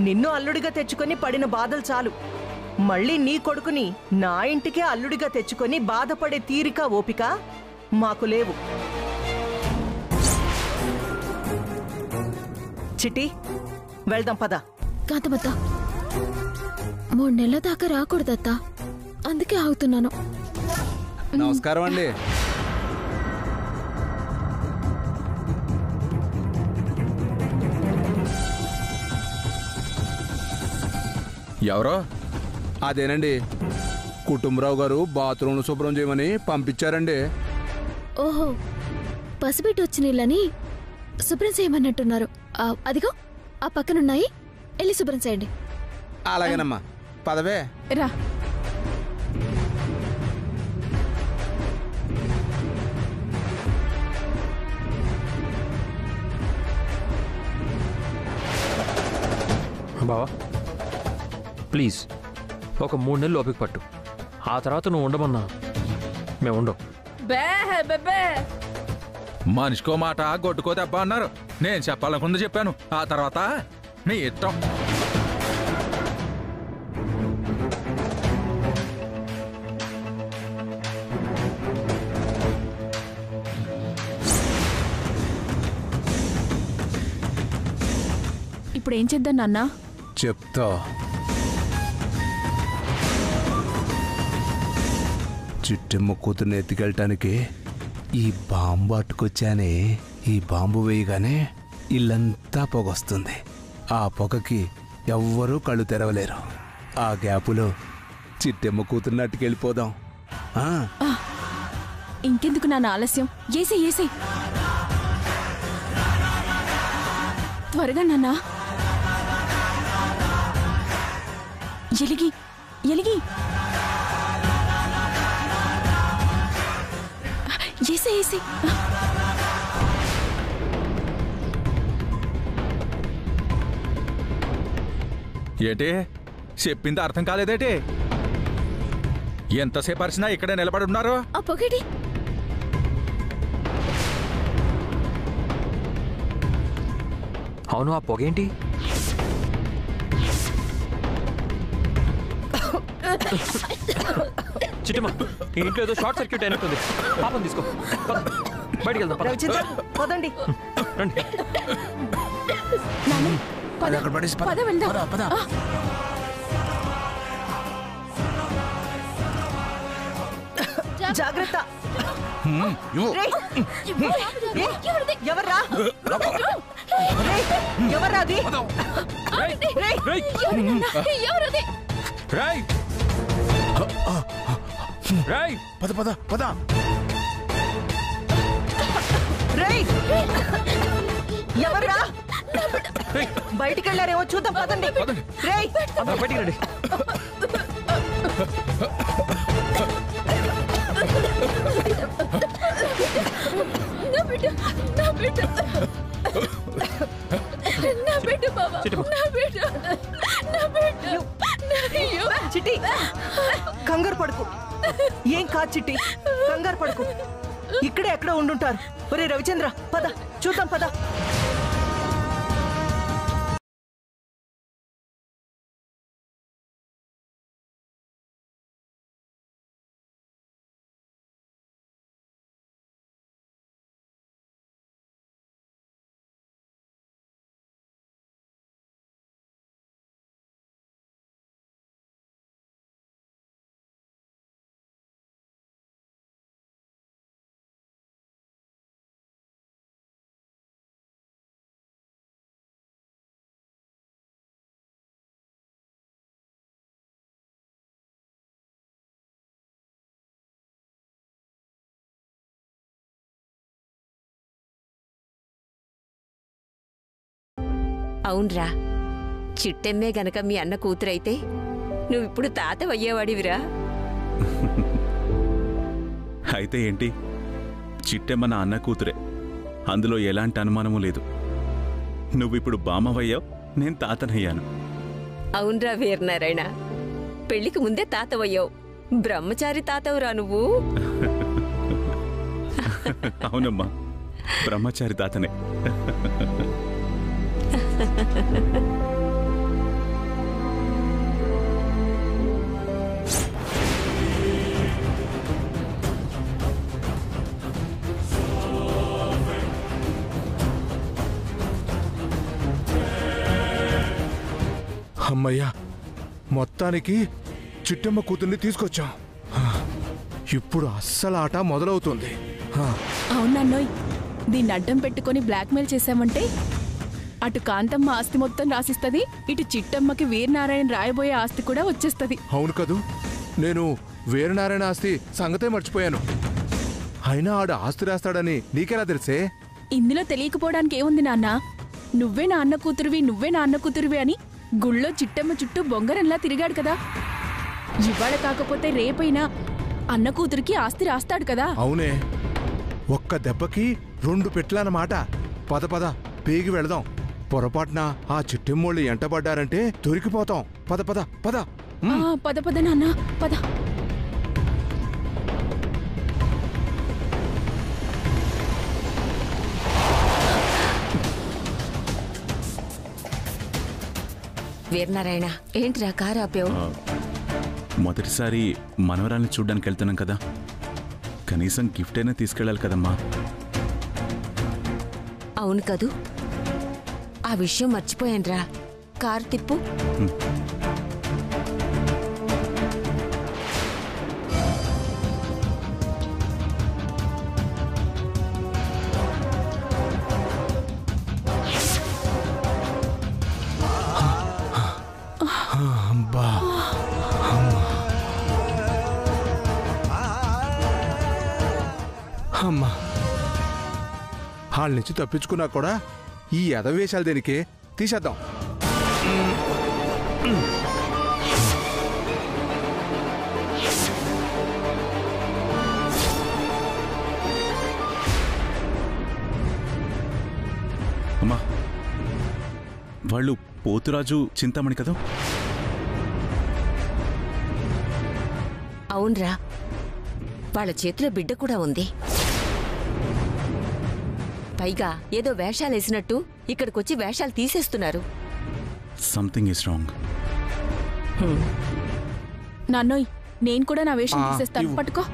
నిన్ను అల్లుడిగా తెచ్చుకొని పడిన బాధలు చాలు. మళ్ళీ నీ కొడుకుని నా ఇంటికే అల్లుడిగా తెచ్చుకొని బాధపడే తీరిక ఓపిక మాకు లేవు. చిట్టి, వెళ్దాం పద. కాంతమత్త, 3 నెలల దాకా రాకూడదత్తా, అందుకే ఆగుతున్నాను. నమస్కారం అండి. ఎవరో? అదేనండి, కుటుంబరావు గారు బాత్రూమ్ శుభ్రం చేయమని పంపించారండి. ఓహో, పసిబిడ్డ వచ్చి నీళ్ళని శుభ్రం చేయమన్నట్టున్నారు. అదిగో ఆ పక్కనున్నాయి, వెళ్ళి శుభ్రం చేయండి. అలాగేనమ్మా, పదవే. రా. బావా ప్లీజ్, ఒక 3 నెలలు ఓపిక పట్టు. ఆ తర్వాత నువ్వు ఉండమన్నా మేము ఉండం. మనిషికో మాట గొడ్డుకో దెబ్బ అన్నారు. నేను చెప్పాలనుకుంది చెప్పాను, ఆ తర్వాత మీ ఇష్టం. ఇప్పుడు ఏం చేద్దాం నాన్న? చెప్తా. చిట్టెమ్మ కూతుర్ని ఎత్తుకెళ్ళటానికి ఈ బాంబు అట్టుకొచ్చానే. ఈ బాంబు వేయగానే ఇల్లంతా పొగొస్తుంది. ఆ పొగకి ఎవ్వరూ కళ్ళు తెరవలేరు. ఆ గ్యాపులో చిట్టెమ్మ కూతుర్ని అట్టుకెళ్ళిపోదాం. ఇంకెందుకు నాన్న ఆలస్యం? ఏసే ఏసే త్వరగా నాన్న. ఎలిగి ఎలిగి ఏసే ఏసే. ఏటే చెప్పింది అర్థం కాలేదేటే? ఎంతసేపు అరిచినా ఇక్కడే నిలబడి ఉన్నారు. ఆ పొగడి అవును, ఆ పొగేంటి? చిట్టమ్మ, ఈ ఇంట్లో ఏదో షార్ట్ సర్క్యూట్ అయినట్టుంది. పాపం తీసుకో, బయటికి వెళ్దాం. రవిచంద్ర, పదండి. రండి. పద వెళ్దాం. జాగ్రత్త. ఎవర్రా? ఎవర్రా అది? పద పద పద. ఎవర్రా? బయటికి వెళ్ళారేమో చూద్దాం, పదండి. బయటికి రండి. చిట్టి, కంగారు పడుకు. ఏం కాదు చిట్టి, కంగారు పడుకు. ఇక్కడే ఎక్కడ ఉండుంటారు. ఒరే రవిచంద్ర, పద చూద్దాం, పద. అవునరా, చిట్టెమ్మే గనక మీ అన్న కూతురైతే నువ్విప్పుడు తాతవయ్యేవాడివిరా. అయితే ఏంటి, చిట్టెమ్మ నా అన్న కూతురే, అందులో ఎలాంటి అనుమానమూ లేదు. నువ్విప్పుడు బామ్మవయ్యావు, నేను తాతనయ్యాను. అవునరా వీరనారాయణ, పెళ్లికి ముందే తాతవయ్యావు. బ్రహ్మచారి తాతవురా నువ్వు. అవునమ్మా, బ్రహ్మచారి తాతనే. అమ్మయ్యా, మొత్తానికి చిట్టమ్మ కూతుర్ని తీసుకొచ్చాం. ఇప్పుడు అస్సలు ఆట మొదలవుతుంది. అవునన్నోయ్, దీన్ని అడ్డం పెట్టుకొని బ్లాక్మెయిల్ చేశామంటే అటు కాంతమ్మ ఆస్తి మొత్తం రాసిస్తుంది, ఇటు చిట్టమ్మకి వీరనారాయణ రాయబోయే ఆస్తి కూడా వచ్చేస్తుంది. అవును కదూ, నేను వీరనారాయణ ఆస్తి సంగతే మర్చిపోయాను. అయినా ఆడు ఆస్తి రాస్తాడని నీకెలా తెలిసే? ఇందులో తెలియకపోవడానికి ఏముంది నాన్న? నువ్వే నా అన్న కూతురువి అని గుళ్ళో చిట్టమ్మ చుట్టూ బొంగరంలా తిరిగాడు కదా. ఇవాళ కాకపోతే రేపైనా అన్న కూతురికి ఆస్తి రాస్తాడు కదా. అవునే, ఒక్క దెబ్బకి 2 పెట్లన్నమాట. పద పద పేగి వెళదాం. పొరపాటున ఆ చిట్టెమ్మోళ్ళు ఎంటబడ్డారంటే దొరికిపోతాం. పద పద పద. పద పద నాన్న, పద. వీరనారాయణ, ఏంటిరా కారు ఆపావు? మొదటిసారి మనవరాల్ని చూడ్డానికి వెళ్తున్నాం కదా, కనీసం గిఫ్ట్ అయినా తీసుకెళ్ళాలి కదమ్మా. అవును కదూ, ఆ విషయం మర్చిపోయానురా. కారు తిప్పు. అబ్బా, అమ్మా, వాళ్ళ నుంచి తప్పించుకున్నా కూడా ఈ ఎదవేశాలు దేనికే, తీసేద్దాం. అమ్మా, వాళ్ళు పోతురాజు చింతామణి కదా? అవునరా, వాళ్ళ చేతిలో బిడ్డ కూడా ఉంది. పైగా ఏదో వేషాలేసినట్టు ఇక్కడికొచ్చి వేషాలు తీసేస్తున్నారు. Something is wrong. నాన్నోయ్, నేను కూడా నా వేషం తీసేస్తాను, పట్టుకో.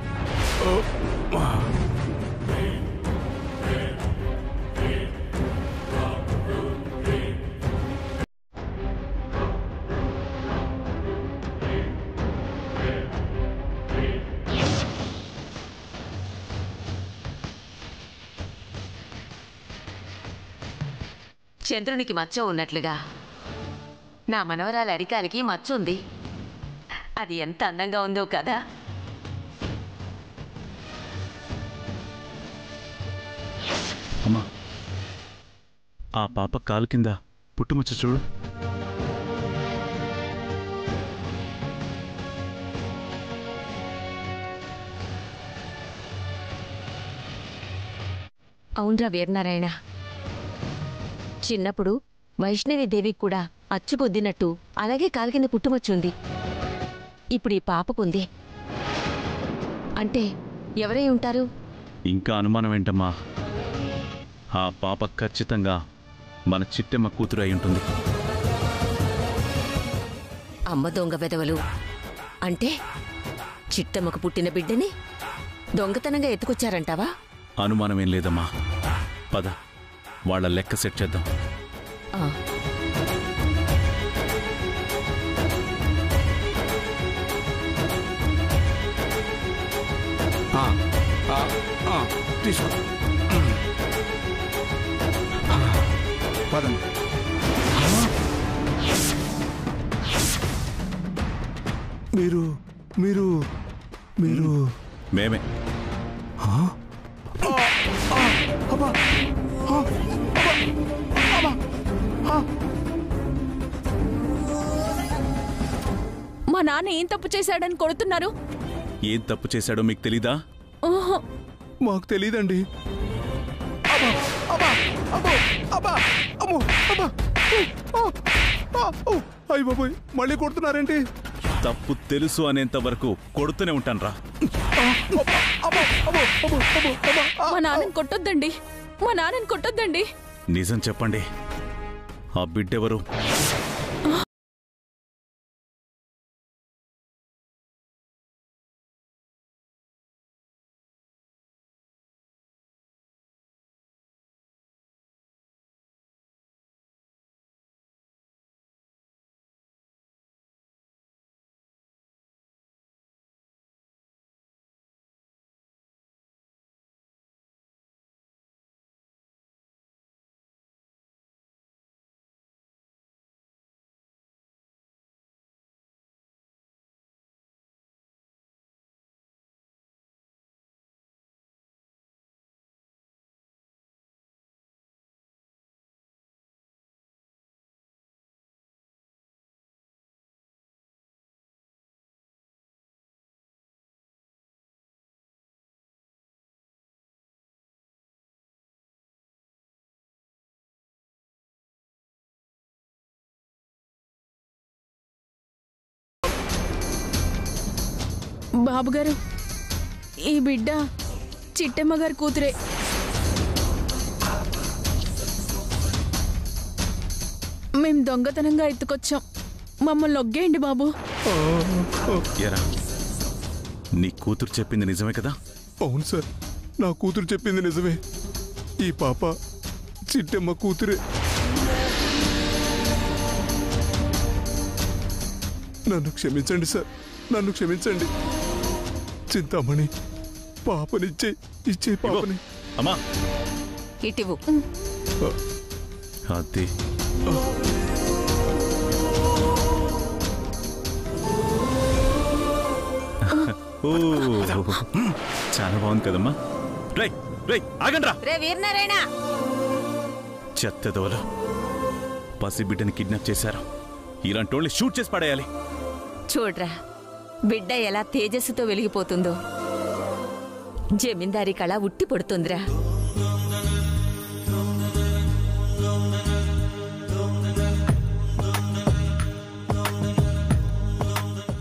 చంద్రునికి మచ్చ ఉన్నట్లుగా నా మనవరాల అరికాలికి మచ్చ ఉంది. అది ఎంత అందంగా ఉందో కదా. అమ్మా, ఆ పాప కాలు కింద పుట్టుమచ్చ చూడు. అవునరా వీరనారాయణ, చిన్నప్పుడు వైష్ణవిదేవికి కూడా అచ్చుకొద్దినట్టు అలాగే కాలు కింద పుట్టుమచ్చుంది. ఇప్పుడు ఈ పాపకుంది. అంటే ఎవరై ఉంటారు? ఇంకా అనుమానం ఏంటమ్మా? ఆ పాప ఖచ్చితంగా మన చిట్టెమ్మ కూతురు అయి ఉంటుంది. అమ్మ దొంగ వెదవలు అంటే చిట్టమ్మకు పుట్టిన బిడ్డని దొంగతనంగా ఎత్తుకొచ్చారంటావా? అనుమానమేం లేదమ్మా. పద, వాళ్ళ లెక్క సెట్ చేద్దాం. తీసుకో. పదండి. మీరు మీరు మీరు మేమే. మా నాన్న ఏం తప్పు చేశాడని కొడుతున్నారు? ఏం తప్పు చేశాడో మీకు తెలీదా? మాకు తెలీదండి. అయ్య బాబోయ్, మళ్ళీ కొడుతున్నారేంటి? తప్పు తెలుసు అనేంత వరకు కొడుతూనే ఉంటాను రా. మా నాన్నని కొట్టొద్దండి, మా నాన్నని కొట్టొద్దండి. నిజం చెప్పండి, ఆ బిడ్డెవరు? బాబుగారు, ఈ బిడ్డ చిట్టమ్మ గారి కూతురే. మేం దొంగతనంగా ఎత్తుకొచ్చాం, మమ్మల్ని ఒగ్గేయండి బాబు. ఎరా, నీ కూతురు చెప్పింది నిజమే కదా? అవును సార్, నా కూతురు చెప్పింది నిజమే. ఈ పాప చిట్టమ్మ కూతురే. నన్ను క్షమించండి సార్, నన్ను క్షమించండి. చింతామణి, ఇచ్చే పాపని. అమ్మా ఇటివు. అది ఓ, చాలా బాగుంది కదమ్మా. రై రై ఆగండ్రా. రే వీరనారాయణ, చెత్తదోలు పసి బిడ్డని కిడ్నాప్ చేశారు. ఇలాంటి వాళ్ళని షూట్ చేసి పడేయాలి. చూడ్రా, బిడ్డ ఎలా తేజస్సుతో వెలిగిపోతుందో. జమీందారీ కళ ఉట్టి పడుతుందిరా.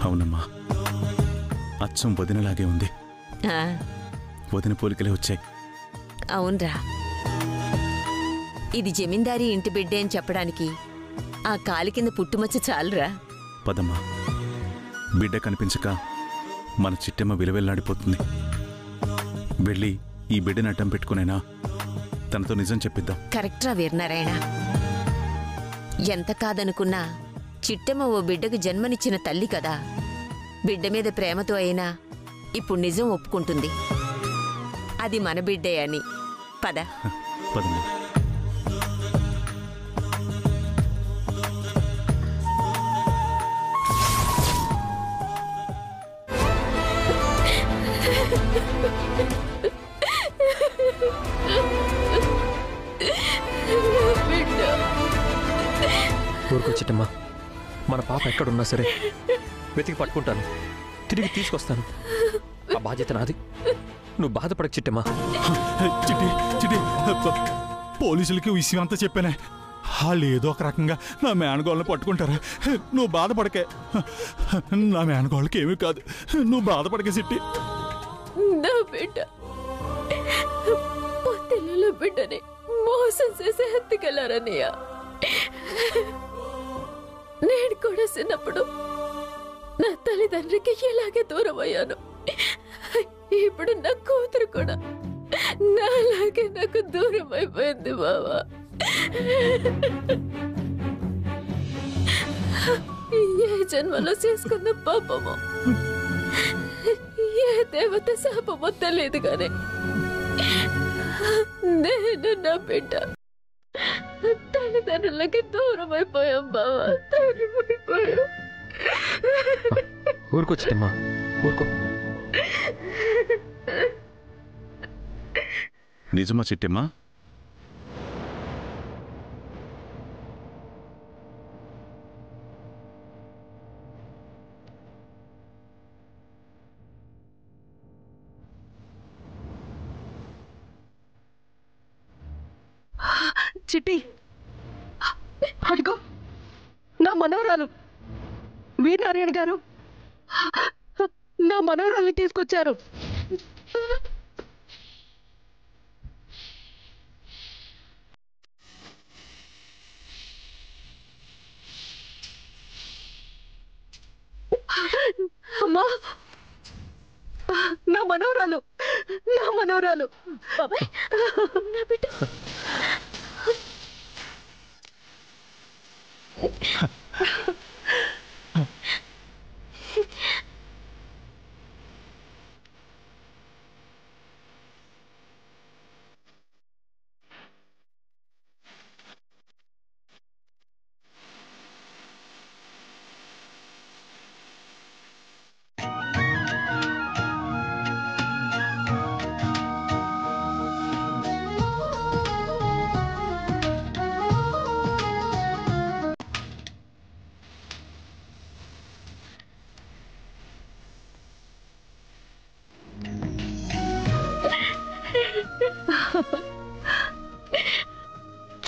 అవునమ్మా, అచ్చం వదినలాగే ఉంది. ఆ, వదిన పోలికలే వచ్చాయి. అవునరా, ఇది జమీందారీ ఇంటి బిడ్డే అని చెప్పడానికి ఆ కాలి కింద పుట్టుమచ్చ చాలురా. పదమ్మా, బిడ్డ కనిపించక మన చిట్టమ్మ విలవెల్లాడిపోతుంది. వెళ్ళి ఈ బిడ్డని అడ్డం పెట్టుకునైనా తనతో నిజం చెప్పిద్దాం. కరెక్ట్రా వీరనారాయణ. ఎంత కాదనుకున్నా చిట్టమ్మ ఓ బిడ్డకు జన్మనిచ్చిన తల్లి కదా. బిడ్డ మీద ప్రేమతో అయినా ఇప్పుడు నిజం ఒప్పుకుంటుంది, అది మన బిడ్డే అని. పద పదమ్మా. ఊరుకొచ్చిటమ్మా, మన పాప ఎక్కడున్నా సరే వెతికి పట్టుకుంటాను, తిరిగి తీసుకొస్తాను. ఆ బాధ్యత నాది, నువ్వు బాధపడకు చిట్టమ్మా. చిట్టి చిట్టి, పోలీసులకి విషయం అంతా చెప్పానే. వాళ్ళు ఏదో ఒక రకంగా నా మేనగోళ్ళని పట్టుకుంటారా. నువ్వు బాధపడకే, నా మేనగోళ్ళకి ఏమీ కాదు. నువ్వు బాధపడకే చిట్టి. నా బిడ్డ పొత్తిళ్ళ బిడ్డని మోసం చేసి ఎత్తుకెళ్లారన్నయ్య. నేను కూడా చిన్నప్పుడు నా తల్లిదండ్రికి ఇలాగే దూరం అయ్యాను. ఇప్పుడు నా కూతురు కూడా నాలాగే నాకు దూరం అయిపోయింది బావా. ఏ జన్మలో చేసుకున్న పాపమో, ఏ దేవత శాపమో తెలియదు గాని నేను నా బిడ్డ తల్లిదండ్రులకి దూరం అయిపోయాం బావా, దూరం అయిపోయాం. ఊరుకొచ్చిటమ్మా, ఊరుకో. నిజమా చిట్టమ్మా? చిట్టి, అడుగు, నా మనవరాలు వీరనారాయణ గారు నా మనవరాల్ని తీసుకొచ్చారు. అమ్మా, నా మనవరాలు, నా మనవరాలు. బాబాయ్, నా బిడ్డ.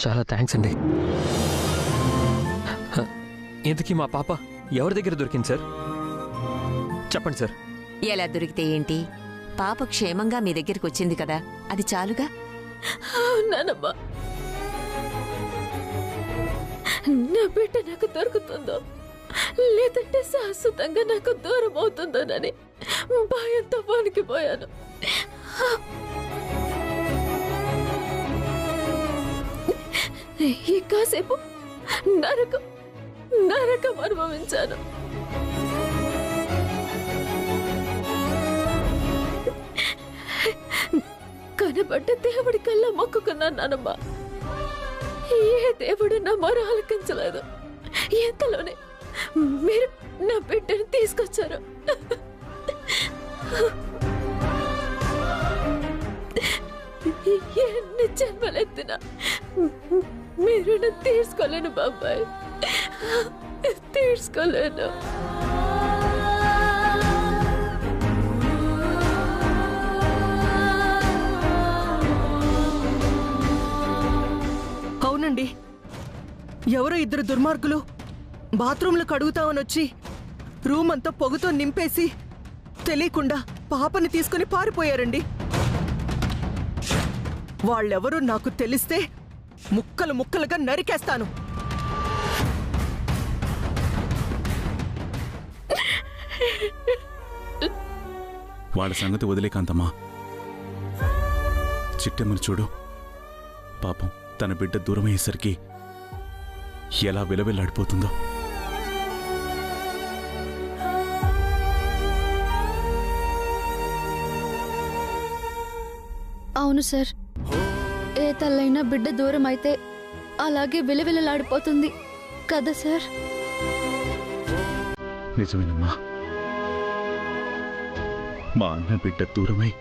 చాలా థ్యాంక్స్ అండి. ఇంతకీ మా పాప ఎవరి దగ్గర దొరికింది సార్? చెప్పండి సార్, ఎలా దొరికితే ఏంటి, పాప క్షేమంగా మీ దగ్గరికి వచ్చింది కదా, అది చాలుగా. అవునానమ్మా, నా బిడ్డ నాకు దొరుకుతుందో లేదంటే శాశ్వతంగా నాకు దూరం అవుతుందోనని భయంతో వణికిపోయాను. ఈ కాసేపు నరకం అనుభవించాను. కనబడ్డ దేవుడి కల్లా మొక్కుకున్నాను నానమ్మా. ఏ దేవుడు నా మొర ఆలకించలేదు. ఎంతలోనే మీరు నా బిడ్డను తీసుకొచ్చారు. ఎన్ని జన్మలెత్తినా మీరు తీసుకోలేను బాబాయ్, తీసుకోలేను. అవునండి, ఎవరో ఇద్దరు దుర్మార్గులు బాత్రూంలు కడుగుతామని వచ్చి రూమ్ అంతా పొగతో నింపేసి తెలియకుండా పాపని తీసుకుని పారిపోయారండి. వాళ్ళెవరో నాకు తెలిస్తే ముక్కలు ముక్కలుగా నరికేస్తాను. వాళ్ళ సంగతి వదిలే కాంతమ్మా. చిట్టెమ్మను చూడు, పాపం తన బిడ్డ దూరమయ్యేసరికి ఎలా విలవిల్లాడిపోతుందో. అవును సార్, ఏ తల్లైనా బిడ్డ దూరం అయితే అలాగే విలవిలలాడిపోతుంది కదా సార్. నిజమేనమ్మా, మా అన్న బిడ్డ దూరమై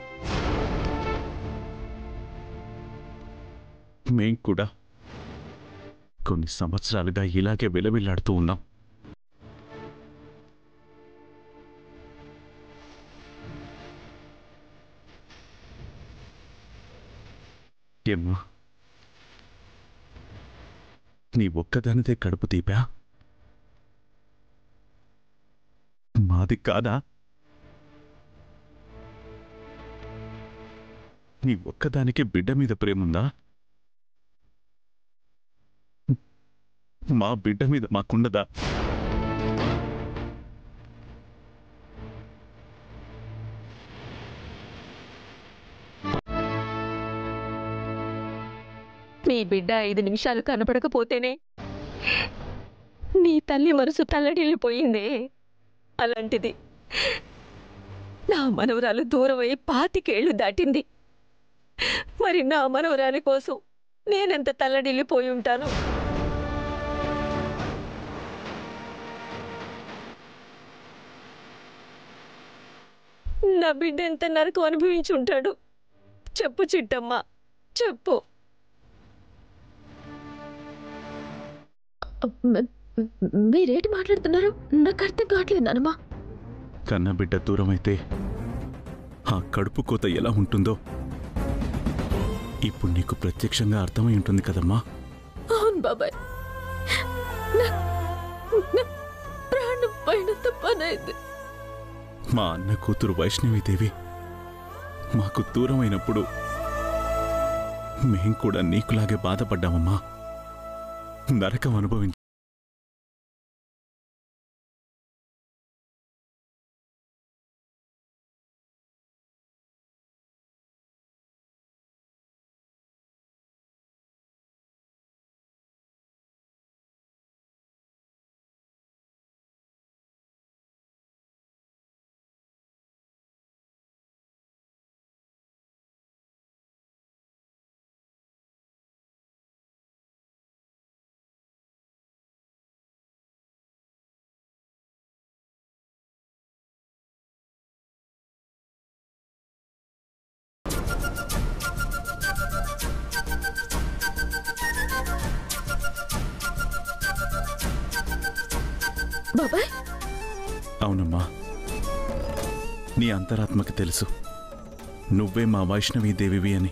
మేం కూడా కొన్ని సంవత్సరాలుగా ఇలాగే విలవిల్లాడుతూ ఉన్నాం. ఏమ్మా, నీ ఒక్కదానిదే కడుపు తీపా? మాది కాదా? నీ ఒక్కదానికే బిడ్డ మీద ప్రేముందా? మా బిడ్డ మీద మాకుండదా? మీ బిడ్డ 5 నిమిషాలు కనపడకపోతేనే నీ తల్లి మనసు తల్లడిల్లిపోయిందే. అలాంటిది నా మనవరాలు దూరమై 25 ఏళ్లు దాటింది. మరి నా మనవరాలి కోసం నేనెంత తల్లడిల్లిపోయి ఉంటాను. నా బిడ్డ ఎంత నరకం అనుభవించి ఉంటాడు. చెప్పు చిట్టమ్మ, చెప్పు. మీరేంటి మాట్లాడుతున్నారు? నాకు అర్థం కావట్లేదు నానమ్మా. కన్న బిడ్డ దూరమైతే ఆ కడుపు కోత ఎలా ఉంటుందో ఇప్పుడు నీకు ప్రత్యక్షంగా అర్థమై ఉంటుంది కదమ్మా. అవును బాబాయ్, ప్రాణం పైనంత పనైంది. మా అన్న కూతురు వైష్ణవీదేవి మాకు దూరమైనప్పుడు మేం కూడా నీకులాగే బాధపడ్డామమ్మా. నరకం అనుభవించి బాబాయ్. అవునమ్మా, నీ అంతరాత్మకి తెలుసు నువ్వే మా వైష్ణవీదేవివి అని.